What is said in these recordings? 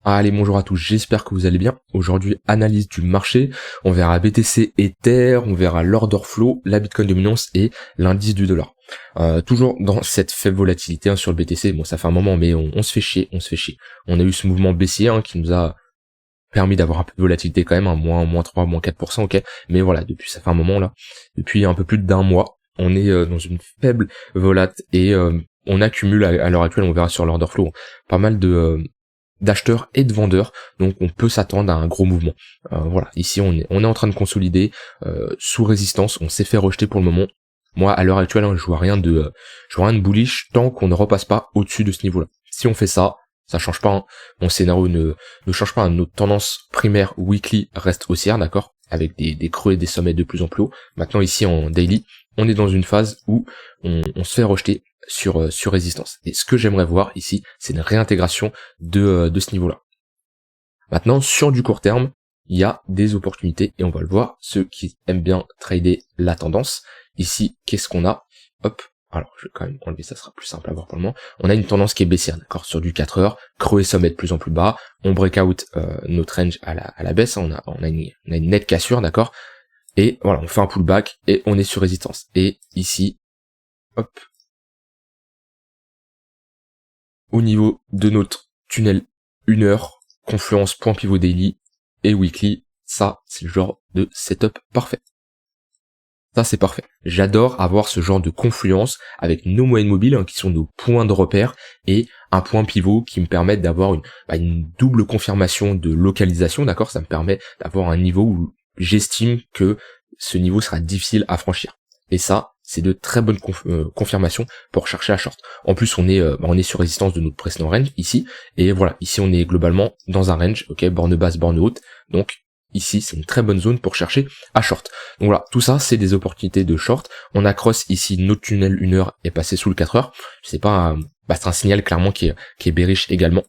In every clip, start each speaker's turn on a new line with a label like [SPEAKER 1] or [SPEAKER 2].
[SPEAKER 1] Allez, bonjour à tous, j'espère que vous allez bien. Aujourd'hui, analyse du marché, on verra BTC Ether, on verra l'order flow, la Bitcoin dominance et l'indice du dollar. Toujours dans cette faible volatilité sur le BTC, bon ça fait un moment mais on se fait chier, On a eu ce mouvement baissier qui nous a permis d'avoir un peu de volatilité quand même, moins 3, moins 4%, ok. Mais voilà, depuis ça fait un moment là, depuis un peu plus d'un mois, on est dans une faible volat et on accumule à l'heure actuelle, on verra sur l'order flow, pas mal d'acheteurs et de vendeurs, donc on peut s'attendre à un gros mouvement. Voilà, ici on est en train de consolider sous résistance, on s'est fait rejeter pour le moment. Moi à l'heure actuelle, je vois rien de bullish tant qu'on ne repasse pas au-dessus de ce niveau-là. Si on fait ça, ça change pas. Mon scénario ne change pas. Notre tendance primaire weekly reste haussière, d'accord, avec des creux et des sommets de plus en plus hauts. Maintenant ici en daily, on est dans une phase où on se fait rejeter sur résistance. Et ce que j'aimerais voir ici, c'est une réintégration de ce niveau-là. Maintenant, sur du court terme, il y a des opportunités et on va le voir. Ceux qui aiment bien trader la tendance, ici, qu'est-ce qu'on a? Hop, alors je vais quand même enlever, ça sera plus simple à voir pour le moment. On a une tendance qui est baissière, d'accord, sur du 4 heures, creux et sommet de plus en plus bas. On break out notre range à la baisse, on a une nette cassure, d'accord. Et voilà, on fait un pullback et on est sur résistance. Et ici, hop, au niveau de notre tunnel 1 heure, confluence point pivot daily et weekly, ça c'est le genre de setup parfait. Ça c'est parfait. J'adore avoir ce genre de confluence avec nos moyennes mobiles qui sont nos points de repère et un point pivot qui me permettent d'avoir une double confirmation de localisation, d'accord. Ça me permet d'avoir un niveau où j'estime que ce niveau sera difficile à franchir. Et ça, c'est de très bonnes confirmations pour chercher à short. En plus, on est sur résistance de notre précédent range ici, et voilà, ici on est globalement dans un range, ok, borne basse, borne haute, donc ici c'est une très bonne zone pour chercher à short. Donc voilà, tout ça c'est des opportunités de short. On a cross ici notre tunnel 1 heure est passé sous le 4 heures. C'est pas, c'est un signal clairement qui est bearish également.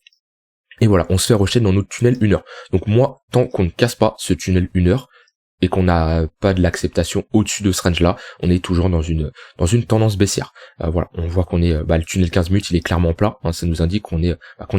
[SPEAKER 1] Et voilà, on se fait rejeter dans notre tunnel 1 heure. Donc moi, tant qu'on ne casse pas ce tunnel 1 heure, et qu'on n'a pas de l'acceptation au-dessus de ce range-là, on est toujours dans une tendance baissière. Voilà, on voit qu'on est, le tunnel 15 minutes, il est clairement plat. Ça nous indique qu'on est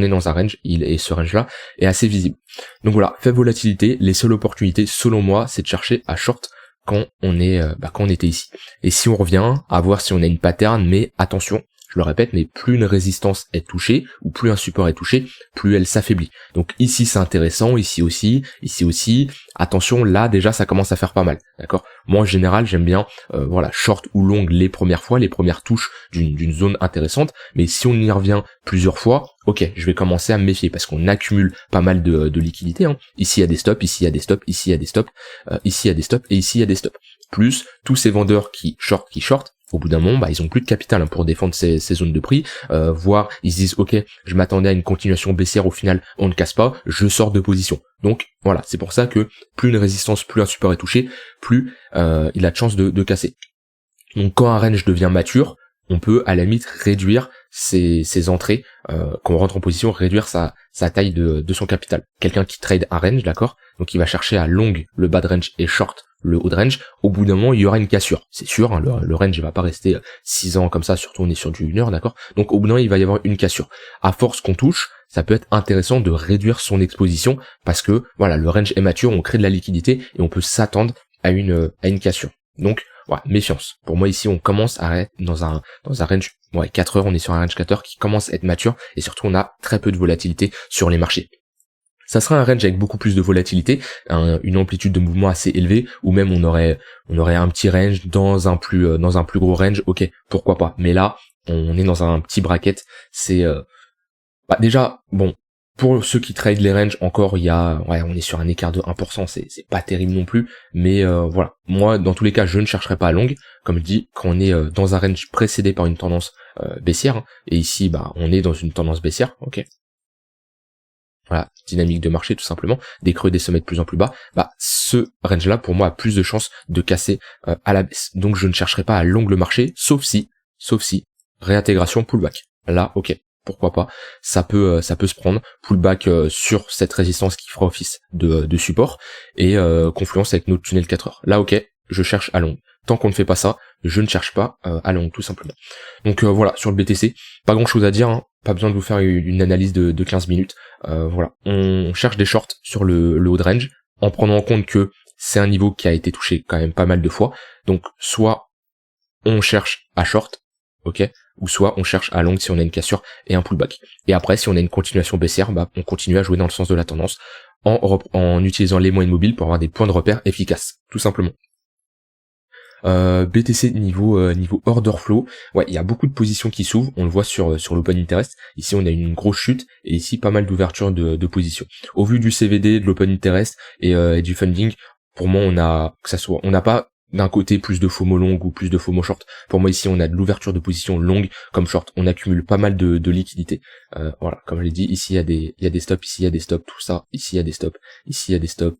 [SPEAKER 1] dans un range. Et ce range-là est assez visible. Donc voilà, faible volatilité. Les seules opportunités, selon moi, c'est de chercher à short quand on était ici. Et si on revient, à voir si on a une pattern, mais attention. Je le répète, mais plus une résistance est touchée, ou plus un support est touché, plus elle s'affaiblit. Donc ici c'est intéressant, ici aussi, attention, là déjà ça commence à faire pas mal, d'accord. Moi en général j'aime bien, short ou long les premières fois, les premières touches d'une zone intéressante, mais si on y revient plusieurs fois, ok, je vais commencer à me méfier, parce qu'on accumule pas mal de liquidités, Ici il y a des stops, ici il y a des stops, ici il y a des stops, ici il y a des stops, et ici il y a des stops. Plus tous ces vendeurs qui short, au bout d'un moment, ils ont plus de capital pour défendre ces zones de prix, voire ils se disent ok, je m'attendais à une continuation baissière, au final on ne casse pas, je sors de position. Donc voilà, c'est pour ça que plus une résistance, plus un support est touché, plus il a de chance de casser. Donc quand un range devient mature, on peut à la limite réduire ses entrées, quand on rentre en position, réduire sa taille de son capital. Quelqu'un qui trade un range, d'accord, donc il va chercher à long le bas de range et short le haut de range, au bout d'un moment il y aura une cassure, c'est sûr, le range il va pas rester 6 ans comme ça, surtout on est sur du 1 heure, d'accord, donc au bout d'un moment il va y avoir une cassure. À force qu'on touche, ça peut être intéressant de réduire son exposition, parce que voilà, le range est mature, on crée de la liquidité, et on peut s'attendre à une cassure. Donc voilà, méfiance. Pour moi ici on commence à être dans un range, 4 heures, on est sur un range 4 heures qui commence à être mature, et surtout on a très peu de volatilité sur les marchés. Ça sera un range avec beaucoup plus de volatilité, une amplitude de mouvement assez élevée, ou même on aurait un petit range dans un plus gros range, ok, pourquoi pas. Mais là, on est dans un petit bracket, c'est déjà bon, pour ceux qui trade les ranges, encore on est sur un écart de 1%, c'est pas terrible non plus, mais voilà. Moi, dans tous les cas, je ne chercherai pas à long, comme je dis, quand on est dans un range précédé par une tendance baissière, et ici on est dans une tendance baissière, ok. Voilà, dynamique de marché tout simplement, des creux, des sommets de plus en plus bas, ce range-là pour moi a plus de chances de casser à la baisse. Donc je ne chercherai pas à long le marché, sauf si, réintégration, pullback. Là, ok, pourquoi pas, ça peut se prendre, pullback sur cette résistance qui fera office de support, et confluence avec notre tunnel 4 heures. Là, ok, je cherche à long. Tant qu'on ne fait pas ça, je ne cherche pas à long, tout simplement. Donc voilà, sur le BTC, pas grand chose à dire, pas besoin de vous faire une analyse de 15 minutes. Voilà, on cherche des shorts sur le haut de range, en prenant en compte que c'est un niveau qui a été touché quand même pas mal de fois. Donc soit on cherche à short, ok, ou soit on cherche à long si on a une cassure et un pullback. Et après, si on a une continuation baissière, on continue à jouer dans le sens de la tendance en utilisant les moyennes mobiles pour avoir des points de repère efficaces, tout simplement. BTC niveau order flow, ouais, il y a beaucoup de positions qui s'ouvrent, on le voit sur l'open interest. Ici on a une grosse chute et ici pas mal d'ouverture de positions. Au vu du CVD, de l'open interest et du funding, pour moi on n'a pas d'un côté plus de FOMO long ou plus de FOMO short. Pour moi ici on a de l'ouverture de positions longues comme short, on accumule pas mal de liquidités. Voilà, comme je l'ai dit, ici il y a des stops, ici il y a des stops, tout ça, ici il y a des stops, ici il y a des stops,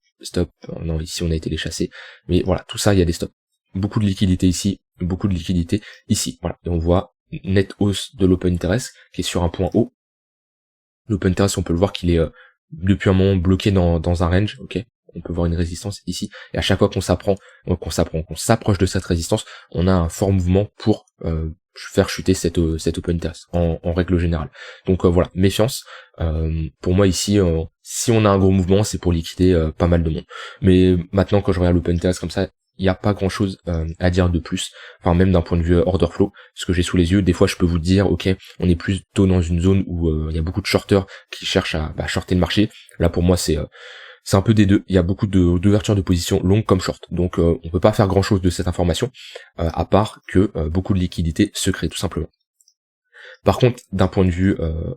[SPEAKER 1] non ici on a été les chasser, mais voilà, tout ça il y a des stops. Beaucoup de liquidité ici, beaucoup de liquidité ici, voilà, et on voit net hausse de l'open interest qui est sur un point haut. L'open interest on peut le voir qu'il est depuis un moment bloqué dans un range, ok. On peut voir une résistance ici, et à chaque fois qu'on s'approche de cette résistance, on a un fort mouvement pour faire chuter cette open interest en règle générale. Donc voilà, méfiance. Pour moi ici, si on a un gros mouvement, c'est pour liquider pas mal de monde. Mais maintenant, quand je regarde l'open interest comme ça, il n'y a pas grand chose à dire de plus, enfin même d'un point de vue order flow, ce que j'ai sous les yeux, des fois je peux vous dire, ok, on est plutôt dans une zone où il y a beaucoup de shorters qui cherchent à shorter le marché. Là pour moi c'est un peu des deux, il y a beaucoup d'ouverture de position longue comme short, donc on peut pas faire grand chose de cette information, à part que beaucoup de liquidités se créent tout simplement. Par contre, d'un point de vue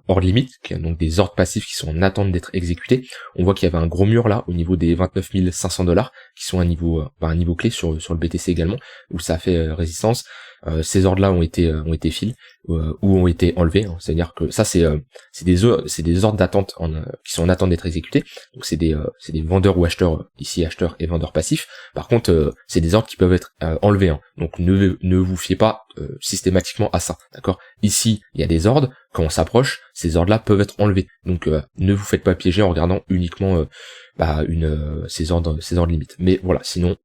[SPEAKER 1] hors limite, qui a donc des ordres passifs qui sont en attente d'être exécutés, on voit qu'il y avait un gros mur là au niveau des 29 500 $, qui sont un niveau clé sur le BTC également, où ça a fait résistance. Ces ordres là ont été fill ou ont été enlevés, hein. C'est-à-dire que ça c'est des ordres d'attente qui sont en attente d'être exécutés. Donc c'est des vendeurs ou acheteurs, ici acheteurs et vendeurs passifs. Par contre c'est des ordres qui peuvent être enlevés, hein. Donc ne vous fiez pas systématiquement à ça, d'accord. Ici il y a des ordres, quand on s'approche, ces ordres là peuvent être enlevés. Donc ne vous faites pas piéger en regardant uniquement ces ordres limites. Mais voilà, sinon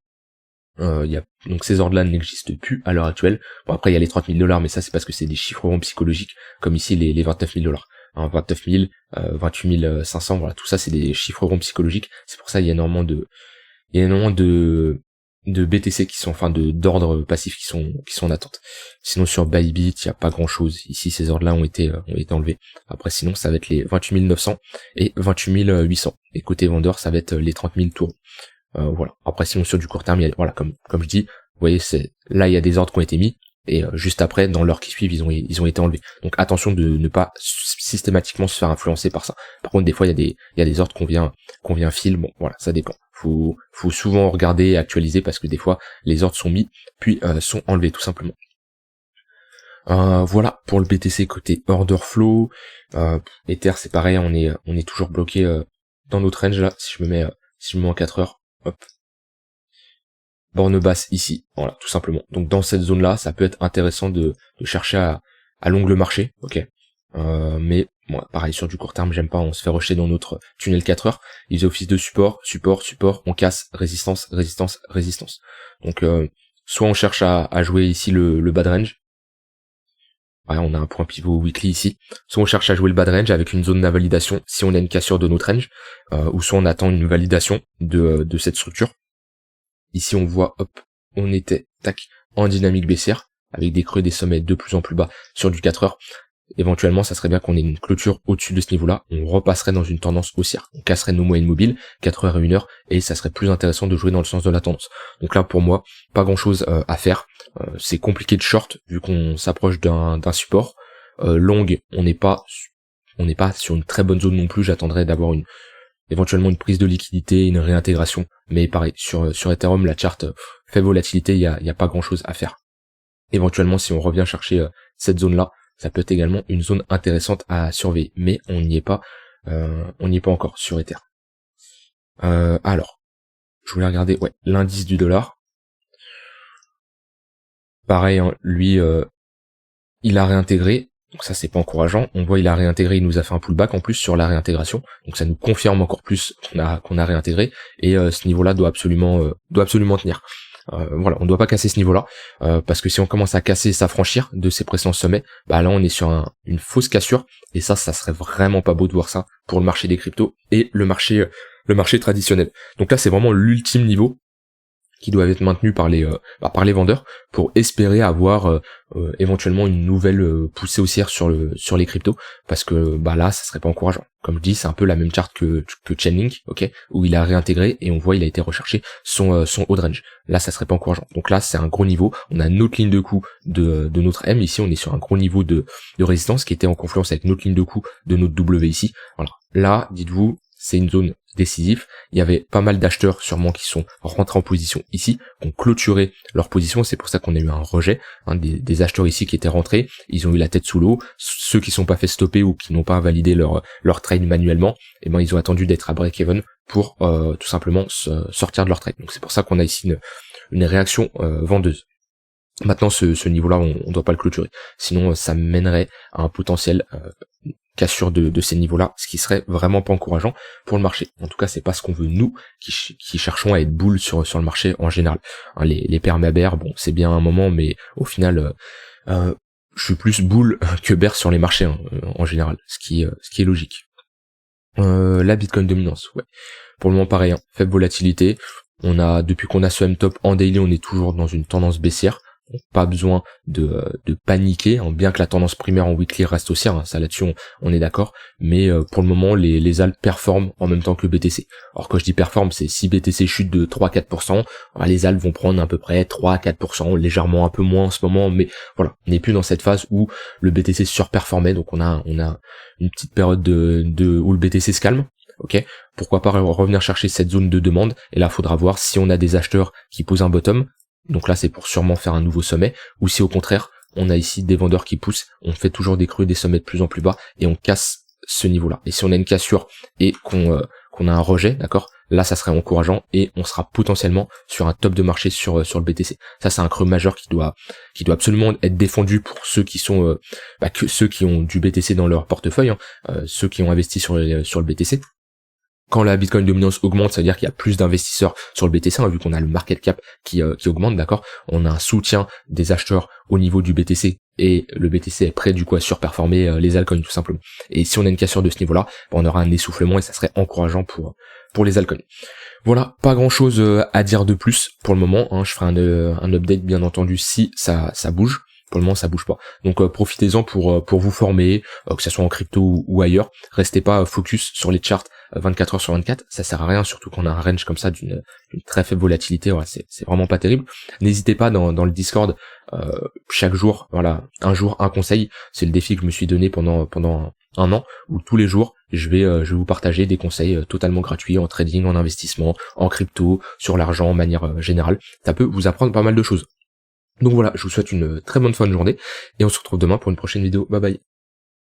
[SPEAKER 1] donc ces ordres-là n'existent plus à l'heure actuelle. Bon après il y a les 30 000 $, mais ça c'est parce que c'est des chiffres ronds psychologiques, comme ici les 29 000 $. Hein, 29 000, 28 500, voilà, tout ça c'est des chiffres ronds psychologiques. C'est pour ça il y a énormément de BTC qui sont, enfin d'ordres passifs qui sont en attente. Sinon sur Bybit il y a pas grand chose. Ici ces ordres-là ont été enlevés. Après sinon ça va être les 28 900 et 28 800. Et côté vendeur ça va être les 30 000 tours. Voilà. Après sinon sur du court terme, voilà, comme je dis, vous voyez, là il y a des ordres qui ont été mis et juste après dans l'heure qui suivent ils ont été enlevés. Donc attention de ne pas systématiquement se faire influencer par ça. Par contre des fois il y a des ordres qu'on vient fill, bon voilà, ça dépend. Faut souvent regarder et actualiser parce que des fois les ordres sont mis puis sont enlevés tout simplement. Voilà pour le BTC côté order flow. Ether c'est pareil, on est toujours bloqué dans notre range là. Si je me mets en 4 heures, hop, borne basse ici, voilà, tout simplement. Donc dans cette zone là, ça peut être intéressant de chercher à longue le marché, ok. Mais moi, pareil sur du court terme, j'aime pas, on se fait rusher dans notre tunnel 4 heures. Il faisait office de support, on casse, résistance. Donc soit on cherche à jouer ici le bad range. Ouais, on a un point pivot weekly ici. Soit on cherche à jouer le bad range avec une zone d'invalidation si on a une cassure de notre range, ou soit on attend une validation de cette structure. Ici on voit, hop, on était en dynamique baissière avec des creux et des sommets de plus en plus bas sur du 4 heures. Éventuellement ça serait bien qu'on ait une clôture au-dessus de ce niveau-là, on repasserait dans une tendance haussière, on casserait nos moyennes mobiles 4 heures et 1 heure, et ça serait plus intéressant de jouer dans le sens de la tendance. Donc là pour moi pas grand chose à faire, c'est compliqué de short vu qu'on s'approche d'un support. Long on n'est pas sur une très bonne zone non plus, j'attendrai d'avoir éventuellement une prise de liquidité, une réintégration, mais pareil sur Ethereum la charte fait volatilité, il y a pas grand chose à faire. Éventuellement si on revient chercher cette zone là, ça peut être également une zone intéressante à surveiller, mais on n'y est pas encore sur Ether. Alors, je voulais regarder, ouais, l'indice du dollar. Pareil, hein, lui, il a réintégré, donc ça c'est pas encourageant. On voit il a réintégré, il nous a fait un pullback en plus sur la réintégration, donc ça nous confirme encore plus qu'on a réintégré, et ce niveau-là doit absolument tenir. Voilà, on doit pas casser ce niveau-là, parce que si on commence à casser et s'affranchir de ces précédents sommets, bah là on est sur une fausse cassure, et ça serait vraiment pas beau de voir ça pour le marché des cryptos et le marché traditionnel. Donc là c'est vraiment l'ultime niveau qui doivent être maintenus par les vendeurs pour espérer avoir éventuellement une nouvelle poussée haussière sur les cryptos, parce que bah là ça serait pas encourageant. Comme je dis, c'est un peu la même charte que Chainlink, ok, où il a réintégré et on voit il a été recherché son haut de range. Là ça serait pas encourageant. Donc là c'est un gros niveau, on a notre ligne de coup de notre M ici, on est sur un gros niveau de résistance qui était en confluence avec notre ligne de coup de notre W ici. Voilà. Là, dites-vous, c'est une zone décisif. Il y avait pas mal d'acheteurs sûrement qui sont rentrés en position ici, qui ont clôturé leur position, c'est pour ça qu'on a eu un rejet, des acheteurs ici qui étaient rentrés, ils ont eu la tête sous l'eau, ceux qui sont pas fait stopper ou qui n'ont pas validé leur trade manuellement, et ben ils ont attendu d'être à break-even pour tout simplement sortir de leur trade. Donc c'est pour ça qu'on a ici une réaction vendeuse. Maintenant ce niveau-là on doit pas le clôturer, sinon ça mènerait à un potentiel cassure de ces niveaux-là, ce qui serait vraiment pas encourageant pour le marché. En tout cas, c'est pas ce qu'on veut nous qui cherchons à être bull sur le marché en général. Les perma-bears, bon, c'est bien un moment, mais au final, je suis plus bull que bear sur les marchés en général, ce qui est logique. La Bitcoin dominance, ouais. Pour le moment, pareil, faible volatilité. Depuis qu'on a ce M-top en daily, on est toujours dans une tendance baissière. Donc, pas besoin de paniquer, bien que la tendance primaire en weekly reste haussière, ça là-dessus on est d'accord, mais pour le moment les alt performent en même temps que le BTC. Alors quand je dis performe, c'est si BTC chute de 3-4%, les alt vont prendre à peu près 3-4%, légèrement un peu moins en ce moment, mais voilà, on n'est plus dans cette phase où le BTC surperformait, donc on a une petite période où le BTC se calme. Ok, pourquoi pas revenir chercher cette zone de demande, et là faudra voir si on a des acheteurs qui posent un bottom. Donc là c'est pour sûrement faire un nouveau sommet, ou si au contraire on a ici des vendeurs qui poussent, on fait toujours des creux, des sommets de plus en plus bas et on casse ce niveau-là. Et si on a une cassure et qu'on a un rejet, d'accord, là ça serait encourageant et on sera potentiellement sur un top de marché sur le BTC. Ça c'est un creux majeur qui doit absolument être défendu pour ceux qui sont ceux qui ont du BTC dans leur portefeuille, ceux qui ont investi sur le BTC. Quand la Bitcoin dominance augmente, ça veut dire qu'il y a plus d'investisseurs sur le BTC, vu qu'on a le market cap qui augmente, d'accord. On a un soutien des acheteurs au niveau du BTC et le BTC est prêt du coup à surperformer les altcoins tout simplement. Et si on a une cassure de ce niveau-là, on aura un essoufflement et ça serait encourageant pour les altcoins. Voilà, pas grand chose à dire de plus pour le moment. Je ferai un update bien entendu si ça bouge. Pour le moment ça bouge pas. Donc profitez-en pour vous former, que ce soit en crypto ou ailleurs. Restez pas focus sur les charts 24 heures sur 24, ça sert à rien, surtout qu'on a un range comme ça d'une très faible volatilité, voilà, c'est vraiment pas terrible. N'hésitez pas dans le Discord, chaque jour, voilà, un jour un conseil, c'est le défi que je me suis donné pendant un an, où tous les jours je vais vous partager des conseils totalement gratuits en trading, en investissement, en crypto, sur l'argent, de manière générale. Ça peut vous apprendre pas mal de choses. Donc voilà, je vous souhaite une très bonne fin de journée, et on se retrouve demain pour une prochaine vidéo. Bye bye.